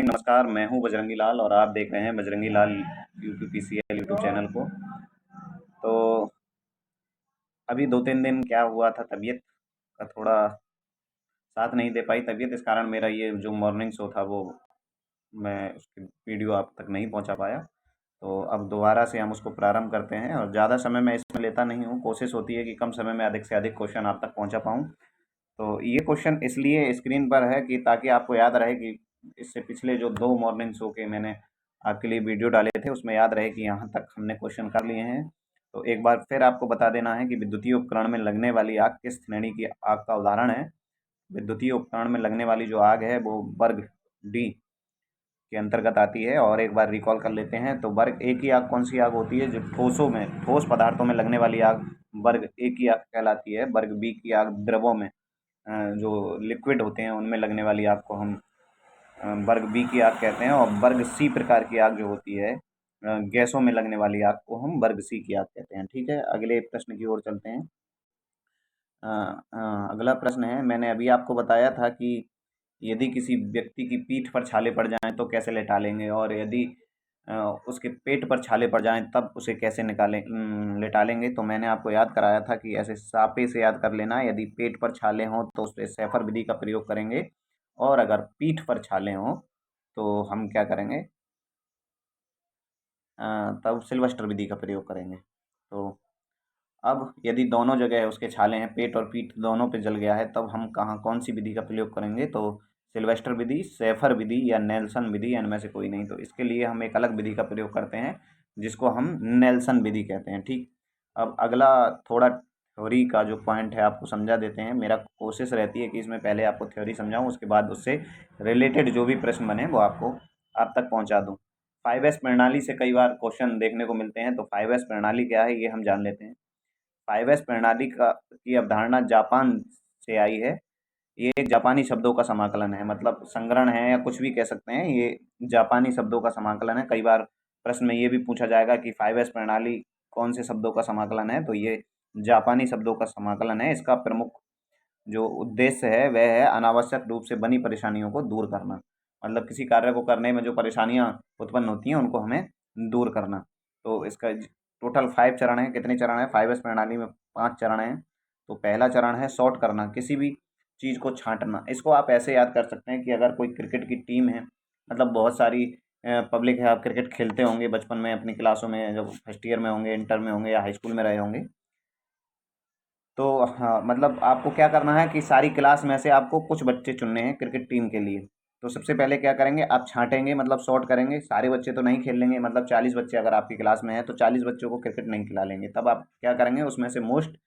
Morning, नमस्कार। मैं हूं बजरंगी लाल और आप देख रहे हैं बजरंगी लाल यूपीपीसीएल यूट्यूब चैनल को। तो अभी 2-3 दिन क्या हुआ था, तबीयत का थोड़ा साथ नहीं दे पाई तबीयत, इस कारण मेरा ये जो मॉर्निंग शो था वो मैं उसकी वीडियो आप तक नहीं पहुंचा पाया। तो अब दोबारा से हम उसको प्रारंभ करते हैं और ज़्यादा समय मैं इसमें लेता नहीं हूं। कोशिश होती है कि कम समय में अधिक से अधिक क्वेश्चन आप तक पहुंचा पाऊं। तो ये क्वेश्चन इसलिए स्क्रीन पर है कि ताकि आपको याद रहे कि इससे पिछले जो 2 मॉर्निंग शो के मैंने आपके लिए वीडियो डाले थे, उसमें याद रहे कि यहाँ तक हमने क्वेश्चन कर लिए हैं। तो एक बार फिर आपको बता देना है कि विद्युतीय उपकरण में लगने वाली आग किस श्रेणी की आग का उदाहरण है। विद्युतीय उपकरण में लगने वाली जो आग है वो वर्ग डी के अंतर्गत आती है। और एक बार रिकॉल कर लेते हैं। तो वर्ग ए की आग कौन सी आग होती है? जो ठोस पदार्थों में लगने वाली आग वर्ग ए की आग कहलाती है। वर्ग बी की आग द्रवों में, जो लिक्विड होते हैं उनमें लगने वाली आग को हम वर्ग बी की आग कहते हैं। और वर्ग सी प्रकार की आग जो होती है, गैसों में लगने वाली आग को हम वर्ग सी की आग कहते हैं। ठीक है, अगले प्रश्न की ओर चलते हैं। अ, अगला प्रश्न है, मैंने अभी आपको बताया था कि यदि किसी व्यक्ति की पीठ पर छाले पड़ जाएं तो कैसे लेटालेंगे, और यदि अ, उसके पेट पर छाले पड़ जाएं तब उसे कैसे लेटालेंगे। तो मैंने आपको याद कराया था कि ऐसे सापे से याद कर लेना। यदि पेट पर छाले हों तो उस पर सैफर विधि का प्रयोग करेंगे, और अगर पीठ पर छाले हों तो हम क्या करेंगे, तब सिल्वेस्टर विधि का प्रयोग करेंगे। तो अब यदि दोनों जगह उसके छाले हैं, पेट और पीठ दोनों पे जल गया है, तब हम कहाँ कौन सी विधि का प्रयोग करेंगे? तो सिल्वेस्टर विधि, सैफर विधि या नेल्सन विधि, इनमें से कोई नहीं। तो इसके लिए हम एक अलग विधि का प्रयोग करते हैं जिसको हम नेल्सन विधि कहते हैं। ठीक। अब अगला थोड़ा थ्योरी का जो पॉइंट है आपको समझा देते हैं। मेरा कोशिश रहती है कि इसमें पहले आपको थ्योरी समझाऊं, उसके बाद उससे रिलेटेड जो भी प्रश्न बने वो आपको आप तक पहुंचा दूं। 5S प्रणाली से कई बार क्वेश्चन देखने को मिलते हैं। तो 5S प्रणाली क्या है ये हम जान लेते हैं। 5S प्रणाली का की अवधारणा जापान से आई है। ये एक जापानी शब्दों का समाकलन है, मतलब संग्रहण है या कुछ भी कह सकते हैं। ये जापानी शब्दों का समाकलन है। कई बार प्रश्न में ये भी पूछा जाएगा कि 5S प्रणाली कौन से शब्दों का समाकलन है, तो ये जापानी शब्दों का समाकलन है। इसका प्रमुख जो उद्देश्य है वह है अनावश्यक रूप से बनी परेशानियों को दूर करना। मतलब किसी कार्य को करने में जो परेशानियां उत्पन्न होती हैं उनको हमें दूर करना। तो इसका टोटल 5 चरण है। कितने चरण है 5S प्रणाली में? 5 चरण हैं। तो पहला चरण है सॉर्ट करना, किसी भी चीज़ को छांटना। इसको आप ऐसे याद कर सकते हैं कि अगर कोई क्रिकेट की टीम है, मतलब बहुत सारी पब्लिक है, आप क्रिकेट खेलते होंगे बचपन में अपनी क्लासों में, जब फर्स्ट ईयर में होंगे, इंटर में होंगे या हाई स्कूल में रहे होंगे। तो हाँ, मतलब आपको क्या करना है कि सारी क्लास में से आपको कुछ बच्चे चुनने हैं क्रिकेट टीम के लिए। तो सबसे पहले क्या करेंगे, आप छांटेंगे, मतलब सॉर्ट करेंगे। सारे बच्चे तो नहीं खेल लेंगे, मतलब 40 बच्चे अगर आपकी क्लास में है तो 40 बच्चों को क्रिकेट नहीं खिला लेंगे। तब आप क्या करेंगे, उसमें से मोस्ट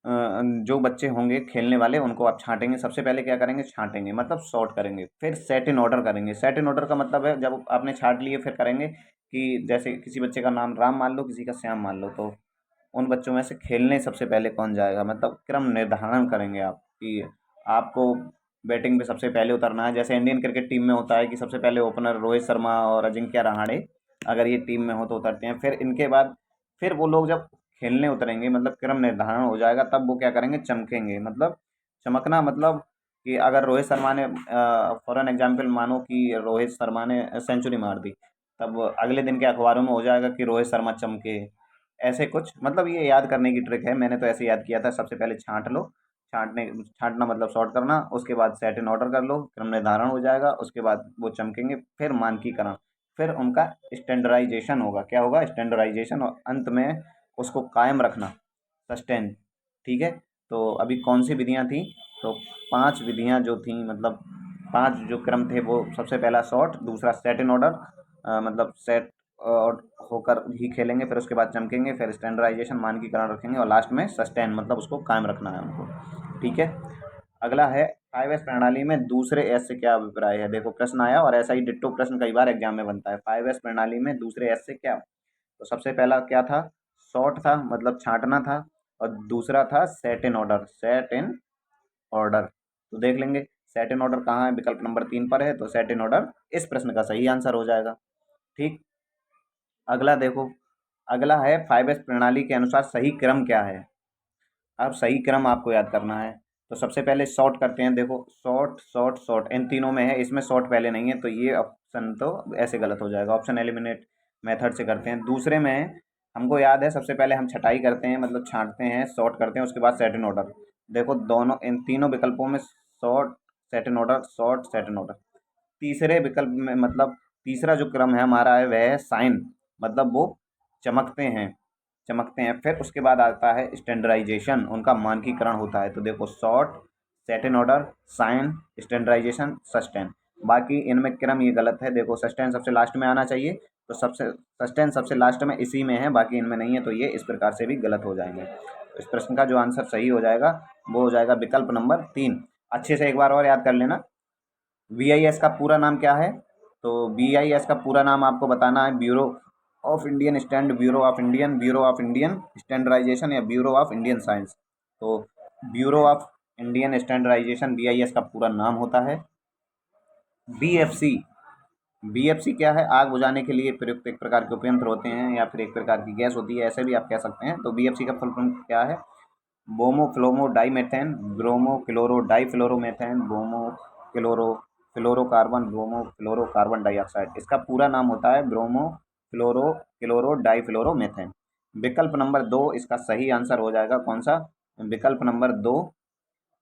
जो बच्चे होंगे खेलने वाले उनको आप छांटेंगे। सबसे पहले क्या करेंगे, छांटेंगे मतलब सॉर्ट करेंगे। फिर सेट इन ऑर्डर करेंगे। सेट इन ऑर्डर का मतलब है जब आपने छांट लिए फिर करेंगे कि जैसे किसी बच्चे का नाम राम मान लो, किसी का श्याम मान लो, तो उन बच्चों में से खेलने सबसे पहले कौन जाएगा, मतलब क्रम निर्धारण करेंगे आप कि आपको बैटिंग पे सबसे पहले उतरना है। जैसे इंडियन क्रिकेट टीम में होता है कि सबसे पहले ओपनर रोहित शर्मा और अजिंक्य रहाणे अगर ये टीम में हो तो उतरते हैं। फिर इनके बाद फिर वो लोग जब खेलने उतरेंगे, मतलब क्रम निर्धारण हो जाएगा, तब वो क्या करेंगे, चमकेंगे। मतलब चमकना मतलब कि अगर रोहित शर्मा ने फॉर एन एग्जाम्पल मानो कि रोहित शर्मा ने सेंचुरी मार दी, तब अगले दिन के अखबारों में हो जाएगा कि रोहित शर्मा चमके। ऐसे कुछ, मतलब ये याद करने की ट्रिक है। मैंने तो ऐसे याद किया था। सबसे पहले छांट लो, छांटना मतलब सॉर्ट करना। उसके बाद सेट इन ऑर्डर कर लो, क्रम निर्धारण हो जाएगा। उसके बाद वो चमकेंगे। फिर मानकीकरण, फिर उनका स्टैंडर्डाइजेशन होगा। क्या होगा, स्टैंडर्डाइजेशन। और अंत में उसको कायम रखना, सस्टेन। ठीक है। तो अभी कौन सी विधियां थी? तो 5 विधियां जो थी, मतलब 5 जो क्रम थे, वो सबसे पहला शॉट, दूसरा सेट इन ऑर्डर, मतलब सेट और होकर ही खेलेंगे, फिर उसके बाद चमकेंगे, फिर स्टैंडर्डाइजेशन मानकीकरण रखेंगे, और लास्ट में सस्टेन, मतलब उसको कायम रखना है उनको। ठीक है। अगला है 5S प्रणाली में दूसरे एस से क्या अभिप्राय है। देखो प्रश्न आया, और ऐसा ही डिट्टो प्रश्न कई बार एग्जाम में बनता है। 5S प्रणाली में दूसरे एस से क्या? तो सबसे पहला क्या था, शॉर्ट था, मतलब छांटना था। और दूसरा था set in order, set in order. तो देख लेंगे सेट इन ऑर्डर कहाँ है, विकल्प नंबर 3 पर है। तो सेट इन ऑर्डर इस प्रश्न का सही आंसर हो जाएगा। ठीक। अगला देखो, अगला है 5S प्रणाली के अनुसार सही क्रम क्या है। अब सही क्रम आपको याद करना है। तो सबसे पहले शॉर्ट करते हैं। देखो शॉर्ट शॉर्ट शॉर्ट इन तीनों में है, इसमें शॉर्ट पहले नहीं है, तो ये ऑप्शन तो ऐसे गलत हो जाएगा। ऑप्शन एलिमिनेट मेथड से करते हैं। दूसरे में हमको याद है सबसे पहले हम छटाई करते हैं, मतलब छांटते हैं, शॉर्ट करते हैं, उसके बाद सेट इन ऑर्डर। देखो दोनों इन तीनों विकल्पों में short set in order short set in order. तीसरे विकल्प में मतलब तीसरा जो क्रम है हमारा है वह है साइन, मतलब वो चमकते हैं, चमकते हैं। फिर उसके बाद आता है स्टैंडर्डाइजेशन, उनका मानकीकरण होता है। तो देखो sort set in order shine standardization sustain. बाकी इनमें क्रम ये गलत है। देखो सस्टेन सबसे लास्ट में आना चाहिए, तो सबसे सस्टेन सबसे लास्ट में इसी में है, बाकी इनमें नहीं है, तो ये इस प्रकार से भी गलत हो जाएंगे। तो इस प्रश्न का जो आंसर सही हो जाएगा वो हो जाएगा विकल्प नंबर 3। अच्छे से एक बार और याद कर लेना। BIS का पूरा नाम क्या है? तो BIS का पूरा नाम आपको बताना है bureau of Indian stand, bureau of Indian standardization या ब्यूरो ऑफ इंडियन साइंस। तो bureau of Indian standardization BIS का पूरा नाम होता है। BFC, BFC क्या है? आग बुझाने के लिए प्रयुक्त एक प्रकार के उपयंत्र होते हैं या फिर एक प्रकार की गैस होती है, ऐसे भी आप कह सकते हैं। तो BFC का फुल फॉर्म क्या है? Bromo fluoro dimethane, bromo chloro difluoromethane, bromo chloro fluorocarbon, bromo fluorocarbon dioxide. इसका पूरा नाम होता है ब्रोमो फ्लोरो क्लोरो डाईफ्लोरोमेथेन। विकल्प नंबर 2 इसका सही आंसर हो जाएगा। कौन सा? विकल्प नंबर 2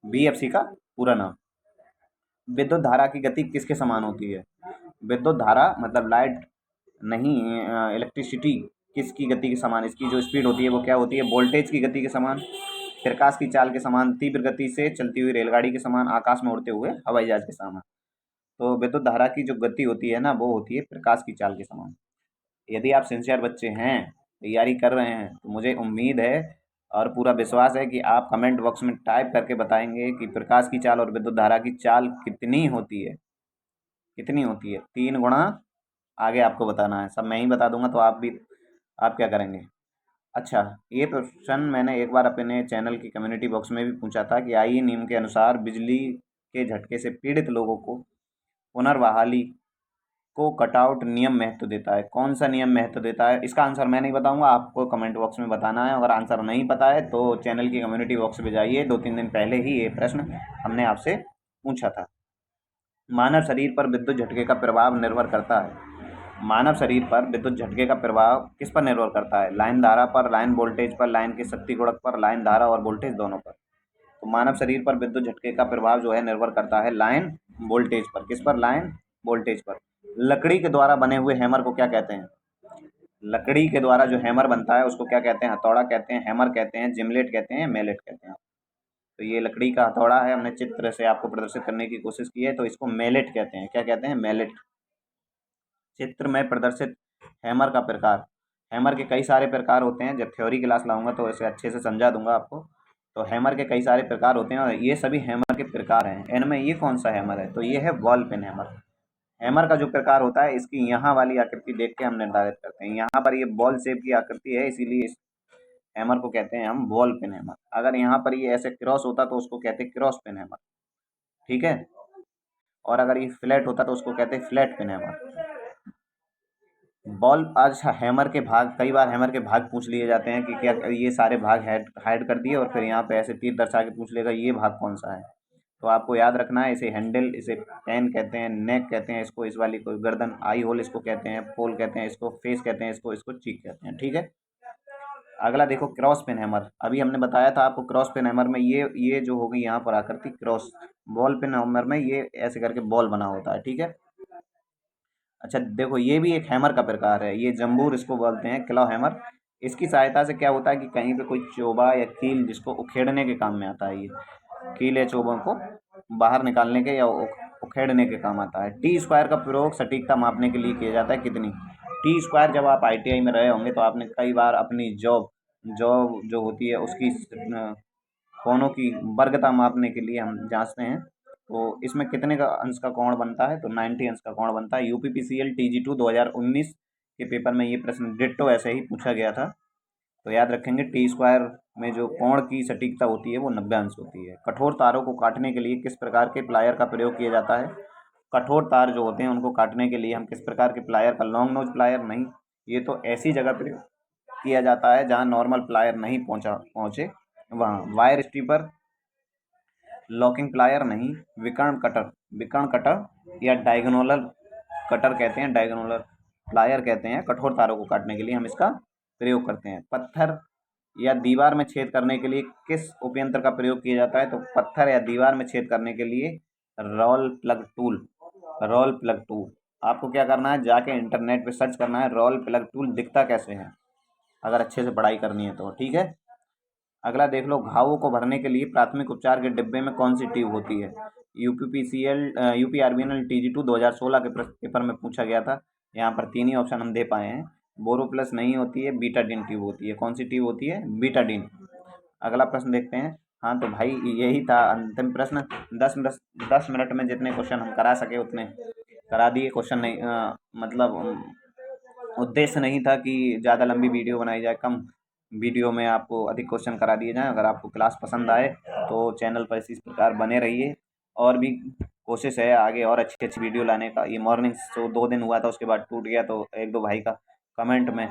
BFC का पूरा नाम। विद्युत धारा की गति किसके समान होती है? विद्युत धारा मतलब लाइट नहीं, इलेक्ट्रिसिटी किसकी गति के समान? इसकी जो स्पीड होती है वो क्या होती है? वोल्टेज की गति के समान, प्रकाश की चाल के समान, तीव्र गति से चलती हुई रेलगाड़ी के समान, आकाश में उड़ते हुए हवाई जहाज के समान। तो विद्युत धारा की जो गति होती है ना वो होती है प्रकाश की चाल के समान। यदि आप सिंसियर बच्चे हैं, तैयारी कर रहे हैं, तो मुझे उम्मीद है और पूरा विश्वास है कि आप कमेंट बॉक्स में टाइप करके बताएंगे कि प्रकाश की चाल और विद्युत धारा की चाल कितनी होती है, कितनी होती है। 3 गुणा आगे आपको बताना है, सब मैं ही बता दूंगा, तो आप क्या करेंगे? अच्छा, ये क्वेश्चन मैंने एक बार अपने चैनल की कम्युनिटी बॉक्स में भी पूछा था कि आइए नियम के अनुसार बिजली के झटके से पीड़ित लोगों को पुनर्बहाली को कटआउट नियम महत्व देता है। कौन सा नियम महत्व देता है? इसका आंसर मैं नहीं बताऊंगा, आपको कमेंट बॉक्स में बताना है। अगर आंसर नहीं पता है तो चैनल की कम्युनिटी बॉक्स में जाइए, 2-3 दिन पहले ही ये प्रश्न हमने आपसे पूछा था। मानव शरीर पर विद्युत झटके का प्रभाव निर्भर करता है। मानव शरीर पर विद्युत झटके का प्रभाव किस पर निर्भर करता है? लाइन धारा पर, लाइन वोल्टेज पर, लाइन के शक्ति गुणक पर, लाइन धारा और वोल्टेज दोनों पर। तो मानव शरीर पर विद्युत झटके का प्रभाव जो है निर्भर करता है लाइन वोल्टेज पर। किस पर? लाइन वोल्टेज पर। लकड़ी के द्वारा बने हुए हैमर को क्या कहते हैं? लकड़ी के द्वारा जो हैमर बनता है उसको क्या कहते हैं? हथौड़ा कहते हैं, हैमर कहते हैं, जिमलेट कहते हैं, मेलेट कहते हैं। तो ये लकड़ी का हथौड़ा है, हमने चित्र से आपको प्रदर्शित करने की कोशिश की है, तो इसको मेलेट कहते हैं। क्या कहते हैं? मेलेट। चित्र में प्रदर्शित हैमर का प्रकार। हैमर के कई सारे प्रकार होते हैं, जब थ्योरी क्लास लाऊंगा तो इसे अच्छे से समझा दूंगा आपको। तो हैमर के कई सारे प्रकार होते हैं और ये सभी हैमर के प्रकार हैं। इनमें ये कौन सा हैमर है? तो ये है बॉल पेन हैमर। हैमर का जो प्रकार होता है, इसकी यहाँ वाली आकृति देख के हम निर्धारित करते हैं। यहाँ पर ये बॉल शेप की आकृति है, इसीलिए इस हैमर को कहते हैं हम बॉल पेन हैमर। अगर यहाँ पर ये ऐसे क्रॉस होता तो उसको कहते हैं क्रॉस पेन हैमर। ठीक है, और अगर ये फ्लैट होता तो उसको कहते हैं फ्लैट पेन हैमर। बॉल। अच्छा, हैमर के भाग, कई बार हैमर के भाग पूछ लिए जाते हैं कि क्या ये सारे भाग हाइड हाइड कर दिए और फिर यहाँ पे ऐसे तीर दर्शा के पूछ लेगा ये भाग कौन सा है। तो आपको याद रखना है, इसे हैंडल, इसे पेन कहते हैं, नेक कहते हैं इसको, इस वाली को गर्दन, आई होल इसको कहते हैं, पोल कहते हैं इसको, फेस कहते हैं इसको, इसको चीक कहते हैं। ठीक है, अगला देखो क्रॉस पेन हैमर। अभी हमने बताया था आपको क्रॉस पेन हैमर में ये जो होगी यहाँ पर आकृति क्रॉस। बॉल पेन हैमर में ये ऐसे करके बॉल बना होता है। ठीक है। अच्छा देखो, ये भी एक हैमर का प्रकार है, ये जंबूर इसको बोलते हैं, क्लॉ हैमर। इसकी सहायता से क्या होता है कि कहीं पे कोई चोबा या कील जिसको उखेड़ने के काम में आता है, ये कील या चोबों को बाहर निकालने के या उखेड़ने के काम आता है। टी स्क्वायर का प्रयोग सटीकता मापने के लिए किया जाता है, कितनी? टी स्क्वायर, जब आप ITI में रहे होंगे तो आपने कई बार अपनी जॉब जॉब जो होती है उसकी कोणों की वर्गता मापने के लिए हम जांचते हैं। तो इसमें कितने का अंश का कोण बनता है? तो 90 अंश का कोण बनता है। UPPCL TG2 2019 के पेपर में ये प्रश्न डिट्टो ऐसे ही पूछा गया था। तो याद रखेंगे, टी स्क्वायर में जो कोण की सटीकता होती है वो 90 अंश होती है। कठोर तारों को काटने के लिए किस प्रकार के प्लायर का प्रयोग किया जाता है? कठोर तार जो होते हैं उनको काटने के लिए हम किस प्रकार के प्लायर का, लॉन्ग नोज प्लायर नहीं, ये तो ऐसी जगह प्रयोग किया जाता है जहाँ नॉर्मल प्लायर नहीं पहुँचे, वहाँ वायर स्ट्रीपर लॉकिंग प्लायर नहीं, विकर्ण कटर, विकर्ण कटर या डायगोनल कटर कहते हैं, डायगोनल प्लायर कहते हैं। कठोर तारों को काटने के लिए हम इसका प्रयोग करते हैं। पत्थर या दीवार में छेद करने के लिए किस उपयंत्र का प्रयोग किया जाता है? तो पत्थर या दीवार में छेद करने के लिए roll plug tool, roll plug tool. आपको क्या करना है, जाके इंटरनेट पे सर्च करना है रोल प्लग टूल दिखता कैसे है, अगर अच्छे से पढ़ाई करनी है तो। ठीक है, अगला देख लो, घावों को भरने के लिए प्राथमिक उपचार के डिब्बे में कौन सी ट्यूब होती है? यूपीपीसीएल यूपीआरबीएनएल TG2 2016 के पेपर में पूछा गया था। यहाँ पर तीन ही ऑप्शन हम दे पाए हैं। बोरोप्लस नहीं होती है, बीटाडीन ट्यूब होती है। कौन सी ट्यूब होती है? बीटाडीन। अगला प्रश्न देखते हैं। हाँ तो भाई यही था अंतिम प्रश्न। 10 मिनट में जितने क्वेश्चन हम करा सके उतने करा दिए। क्वेश्चन नहीं मतलब उद्देश्य नहीं था कि ज़्यादा लंबी वीडियो बनाई जाए, कम वीडियो में आपको अधिक क्वेश्चन करा दिए जाएँ। अगर आपको क्लास पसंद आए तो चैनल पर इसी प्रकार बने रहिए। और भी कोशिश है आगे और अच्छी अच्छी वीडियो लाने का। ये मॉर्निंग शो 2 दिन हुआ था, उसके बाद टूट गया, तो एक दो भाई का कमेंट में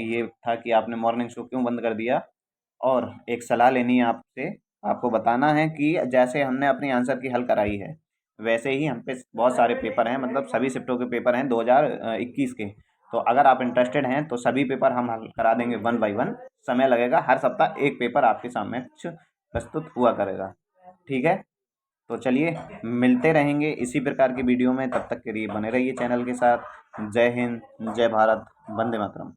ये था कि आपने मॉर्निंग शो क्यों बंद कर दिया। और एक सलाह लेनी है आपसे, आपको बताना है कि जैसे हमने अपनी आंसर की हल कराई है वैसे ही हम पे बहुत सारे पेपर हैं, मतलब सभी शिफ्टों के पेपर हैं 2021 के। तो अगर आप इंटरेस्टेड हैं तो सभी पेपर हम हल करा देंगे 1 बाय 1। समय लगेगा, हर सप्ताह एक पेपर आपके सामने प्रस्तुत हुआ करेगा। ठीक है, तो चलिए मिलते रहेंगे इसी प्रकार की वीडियो में। तब तक के लिए बने रहिए चैनल के साथ। जय हिंद, जय भारत, वंदे मातरम।